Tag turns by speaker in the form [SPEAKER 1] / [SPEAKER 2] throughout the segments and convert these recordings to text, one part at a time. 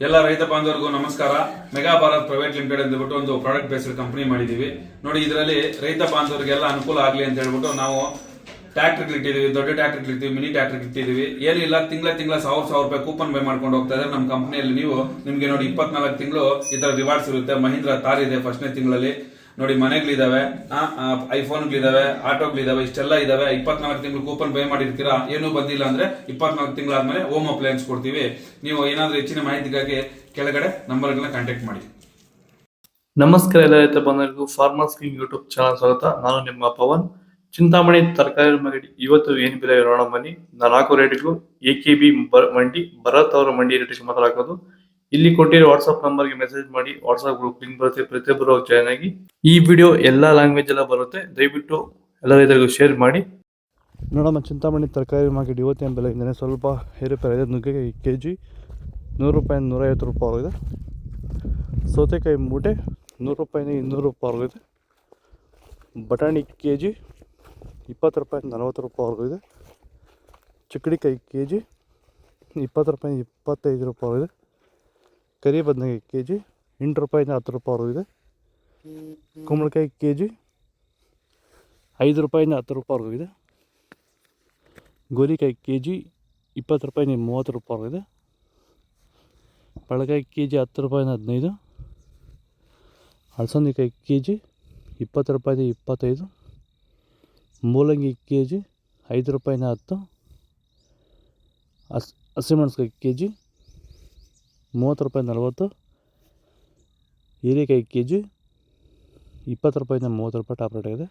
[SPEAKER 1] ಎಲ್ಲ ರೈತ ಬಾಂಧವರಿಗೂ ನಮಸ್ಕಾರ. ಮೆಗಾ ಭಾರತ್ ಪ್ರೈವೇಟ್ ಲಿಮಿಟೆಡ್ ಅಂದ್ಬಿಟ್ಟು ಒಂದು ಪ್ರಾಡಕ್ಟ್ ಬೇಸ್ಡ್ ಕಂಪನಿ ಮಾಡಿದೀವಿ ನೋಡಿ. ಇದರಲ್ಲಿ ರೈತ ಬಾಂಧವರಿಗೆಲ್ಲ ಅನುಕೂಲ ಆಗಲಿ ಅಂತ ಹೇಳ್ಬಿಟ್ಟು ನಾವು ಟ್ರ್ಯಾಕ್ಟರ್ ಇಟ್ಟಿದೀವಿ, ದೊಡ್ಡ ಟ್ರ್ಯಾಕ್ಟರ್ ಇಟ್ಟಿದೀವಿ, ಮಿನಿ ಟ್ರ್ಯಾಕ್ಟರ್ ಇಟ್ಟಿದೀವಿ. ಏನಿಲ್ಲ, ತಿಂಗಳ 1000 ರೂಪಾಯಿ ಕೂಪನ್ ಬೈ ಮಾಡ್ಕೊಂಡು ಹೋಗ್ತಾ ಇದ್ರೆ ನಮ್ಮ ಕಂಪನಿಯಲ್ಲಿ ನಿಮ್ಗೆ ನೋಡಿ 24 ತಿಂಗಳು ಈ ತರ ರಿವಾರ್ಡ್ಸ್ ಇರುತ್ತೆ. ಮಹೀಂದ್ರ ತಾರ್ ಇದೆ ಫಸ್ಟ್ನೇ ತಿಂಗಳಲ್ಲಿ ನೋಡಿ, ಮನೆಗಳಿದಾವೆ, ಐಫೋನ್ಗಳಿದಾವೆ, ಆಟೋಗಳಿದಾವೆ, ಇಷ್ಟೆಲ್ಲ ಇದಾವೆ. 24 ತಿಂಗಳು ಕೂಪನ್ ಬೈ ಮಾಡಿರ್ತೀರಾ, ಏನೂ ಬಂದಿಲ್ಲ ಅಂದ್ರೆ 24 ತಿಂಗಳಾದ್ಮೇಲೆ ಹೋಮ್ ಅಪ್ಲಯನ್ಸ್ ಕೊಡ್ತೀವಿ. ನೀವು ಏನಾದ್ರೂ ಹೆಚ್ಚಿನ ಮಾಹಿತಿಗಾಗಿ ಕೆಳಗಡೆ ನಂಬರ್ಗಳನ್ನ ಕಾಂಟ್ಯಾಕ್ಟ್ ಮಾಡಿ.
[SPEAKER 2] ನಮಸ್ಕಾರ ಎಲ್ಲ ರೈತ ಬಂಧುಗಳಿಗೂ ಫಾರ್ಮರ್ಸ್ ಕಿಂಗ್ ಯೂಟ್ಯೂಬ್ ಚಾನಲ್ ಸ್ವಾಗತ. ನಾನು ನಿಮ್ಮ ಪವನ್. ಚಿಂತಾಮಣಿ ತರಕಾರಿ ಮಂಡಿ ಇವತ್ತು ಏನು ಬೆಲೆ ನೋಡೋಣ ಬನ್ನಿ. 4 ರೇಟ್ಗಳು AKB ಮಂಡಿ, ಭರತ್ ಅವರ ಮಂಡಿ ರೇಟ್ ಮಾತಾಡೋದು. ಇಲ್ಲಿ ಕೊಟ್ಟಿರೋ ವಾಟ್ಸ್ಆಪ್ ನಂಬರ್ಗೆ ಮೆಸೇಜ್ ಮಾಡಿ. ವಾಟ್ಸ್ಆಪ್ ಗ್ರೂಪ್ ಲಿಂಕ್ ಬರುತ್ತೆ, ಪ್ರತಿಯೊಬ್ಬರು ಜಾಯ್ನ್ ಆಗಿ. ಈ ವಿಡಿಯೋ ಎಲ್ಲ ಲ್ಯಾಂಗ್ವೇಜ್ ಎಲ್ಲ ಬರುತ್ತೆ, ದಯವಿಟ್ಟು ಎಲ್ಲ ರೈತರಿಗೂ ಶೇರ್ ಮಾಡಿ. ನೋಡಮ್ಮ, ಚಿಂತಾಮಣಿ ತರಕಾರಿ ಮಾರ್ಕೆಟ್ ಇವತ್ತಿನ ಬೆಲೆ ಇಂದಾನೆ ಸ್ವಲ್ಪ ಏರುಪೇರಾಗಿದೆ. ನುಗ್ಗೆಕಾಯಿ KG 100 ರೂಪಾಯಿ 150 ರೂಪಾಯಿ ಆಗಿದೆ. ಸೌತೆಕಾಯಿ ಮೂಟೆ 100 ರೂಪಾಯಿ 200 ರೂಪಾಯಿ ಆಗಿದೆ. ಬಟಾಣಿ KG 20 ರೂಪಾಯಿ 40 ರೂಪಾಯಿ ಆಗಿದೆ. ಚಿಕ್ಕಡಿಕಾಯಿ KG 20 ರೂಪಾಯಿ 25 ರೂಪಾಯಿ ಆಗಿದೆ. ಕರಿ ಬದನೆಕಾಯಿ KG 8 ರೂಪಾಯಿ 10 ರೂಪಾಯಿ ಆಗಿದೆ. ಕುಂಬಳಕಾಯಿ KG 5 ರೂಪಾಯಿ 10 ರೂಪಾಯಿ ಆಗಿದೆ. ಗೋರಿಕಾಯಿ KG 20 ರೂಪಾಯಿ 30 ರೂಪಾಯಿ ಆಗಿದೆ. ಪಳಕಾಯಿ KG 10 ರೂಪಾಯಿ 15. ಅಲಸಂದಿಕಾಯಿ KG 20 ರೂಪಾಯಿ 25. ಮೂಲಂಗಿ KG 5 ರೂಪಾಯಿ 10. ಹಸಿಮೆಣಸಿಕಾಯಿ KG 30 ರೂಪಾಯಿ 40. ಹೀರೆಕಾಯಿ KG 20 ರೂಪಾಯಿ 30 ರೂಪಾಯಿ ಟಾಪ್ ರೇಟ್ ಆಗಿದೆ.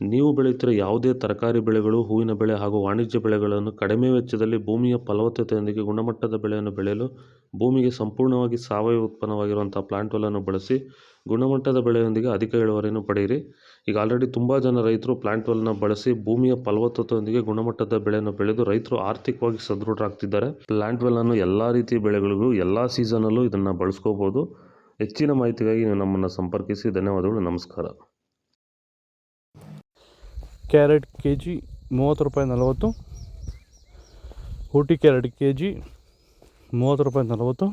[SPEAKER 3] ನೀವು ಬೆಳೆಯುತ್ತಿರುವ ಯಾವುದೇ ತರಕಾರಿ ಬೆಳೆಗಳು, ಹೂವಿನ ಬೆಳೆ ಹಾಗೂ ವಾಣಿಜ್ಯ ಬೆಳೆಗಳನ್ನು ಕಡಿಮೆ ವೆಚ್ಚದಲ್ಲಿ ಭೂಮಿಯ ಫಲವತ್ತತೆಯೊಂದಿಗೆ ಗುಣಮಟ್ಟದ ಬೆಳೆಯನ್ನು ಬೆಳೆಯಲು ಭೂಮಿಗೆ ಸಂಪೂರ್ಣವಾಗಿ ಸಾವಯವ ಉತ್ಪನ್ನವಾಗಿರುವಂಥ ಪ್ಲಾಂಟ್ ವೆಲ್ಲನ್ನು ಬಳಸಿ ಗುಣಮಟ್ಟದ ಬೆಳೆಯೊಂದಿಗೆ ಅಧಿಕ ಇಳುವರಿಯನ್ನು ಪಡೆಯಿರಿ. ಈಗ ಆಲ್ರೆಡಿ ತುಂಬ ಜನ ರೈತರು ಪ್ಲಾಂಟ್ ವೆಲ್ನ ಬಳಸಿ ಭೂಮಿಯ ಫಲವತ್ತತೆಯೊಂದಿಗೆ ಗುಣಮಟ್ಟದ ಬೆಳೆಯನ್ನು ಬೆಳೆದು ರೈತರು ಆರ್ಥಿಕವಾಗಿ ಸದೃಢರಾಗ್ತಿದ್ದಾರೆ. ಪ್ಲಾಂಟ್ ವೆಲ್ಲನ್ನು ಎಲ್ಲ ರೀತಿಯ ಬೆಳೆಗಳಿಗೂ ಎಲ್ಲ ಸೀಸನಲ್ಲೂ ಇದನ್ನು ಬಳಸ್ಕೋಬೋದು. ಹೆಚ್ಚಿನ ಮಾಹಿತಿಗಾಗಿ ನೀವು ನಮ್ಮನ್ನು ಸಂಪರ್ಕಿಸಿ. ಧನ್ಯವಾದಗಳು, ನಮಸ್ಕಾರ.
[SPEAKER 2] ಕ್ಯಾರೆಟ್ KG 30 ರೂಪಾಯಿ 40. ಊಟಿ ಕ್ಯಾರೆಟ್ KG 30 ರೂಪಾಯಿ 40.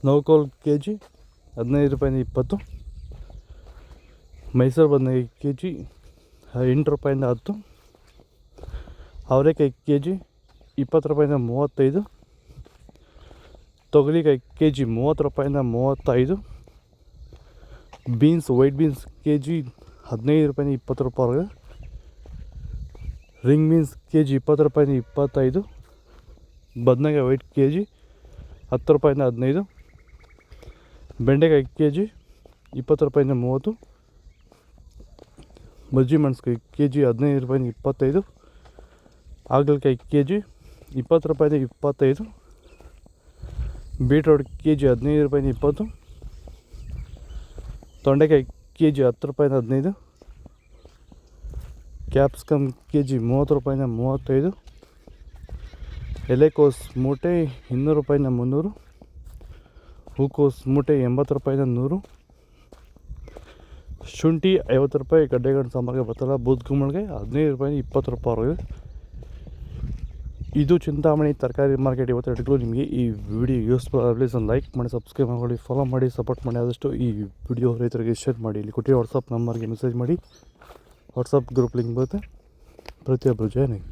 [SPEAKER 2] ನೌಕೋಲ್ KG 15 ರೂಪಾಯಿ 20. ಮೈಸೂರು ಬದನೆಕಾಯಿ KG 8 ರೂಪಾಯಿ 10. ಅವರೆಕಾಯಿ KG 20 ರೂಪಾಯಿ 35. ತೊಗರಿಕಾಯಿ KG 30 ರೂಪಾಯಿ 35. ಬೀನ್ಸ್, ವೈಟ್ ಬೀನ್ಸ್ KG 15 ರೂಪಾಯಿ 20 ರೂಪಾಯಿ ಆಗಿದೆ. ರಿಂಗ್ ಬೀನ್ಸ್ KG 20 ರೂಪಾಯಿ 25. ಬದನೆಕಾಯಿ ವೈಟ್ KG 10 ರೂಪಾಯಿ 15. ಬೆಂಡೆಕಾಯಿ KG 20 ರೂಪಾಯಿ 30. ಬಜ್ಜಿ ಮೆಣಸಿಕಾಯಿ KG 15 ರೂಪಾಯಿ 25. ಹಾಗಲಕಾಯಿ KG 20 ರೂಪಾಯಿ 25. ಬೀಟ್ರೋಟ್ KG 15 ರೂಪಾಯಿ 20. ತೊಂಡೆಕಾಯಿ KG 10 ರೂಪಾಯಿ 15. ಕ್ಯಾಪ್ಸಿಕಮ್ KG 30 ರೂಪಾಯಿ 35. ಎಲೆಕೋಸ್ ಮೂಟೆ 200 ರೂಪಾಯಿ 300. ಹೂಕೋಸ್ ಮೂಟೆ 80 ರೂಪಾಯಿ 100. ಶುಂಠಿ 50 ರೂಪಾಯಿ ಗಡ್ಡೆಗಣ್ಣು ಸಾಂಬಾರಿಗೆ ಬರ್ತಲ್ಲ. ಬೂದ್ಗುಂಬಳಿಗೆ 15 ರೂಪಾಯಿ 20 ರೂಪಾಯಿ ಆಗಿದೆ. ಇದು ಚಿಂತಾಮಣಿ ತರಕಾರಿ ಮಾರ್ಕೆಟ್ ಇವತ್ತು ರೇಟ್ಗಳು. ನಿಮಗೆ ಈ ವಿಡಿಯೋ ಯೂಸ್ಫುಲ್ ಆಗಲಿ ಒಂದು ಲೈಕ್ ಮಾಡಿ, ಸಬ್ಸ್ಕ್ರೈಬ್ ಮಾಡಿ, ಫಾಲೋ ಮಾಡಿ, ಸಪೋರ್ಟ್ ಮಾಡಿ. ಆದಷ್ಟು ಈ ವಿಡಿಯೋ ರೈತರಿಗೆ ಶೇರ್ ಮಾಡಿ. ಇಲ್ಲಿ ಕೊಟ್ಟಿರೋ ವಾಟ್ಸಪ್ ನಂಬರ್ಗೆ ಮೆಸೇಜ್ ಮಾಡಿ. ವಾಟ್ಸಪ್ ಗ್ರೂಪ್ ಲಿಂಕ್ ಬರುತ್ತೆ, ಪ್ರತಿಯೊಬ್ಬರು ಜಾಯ್ನ್ ಆಗಿ.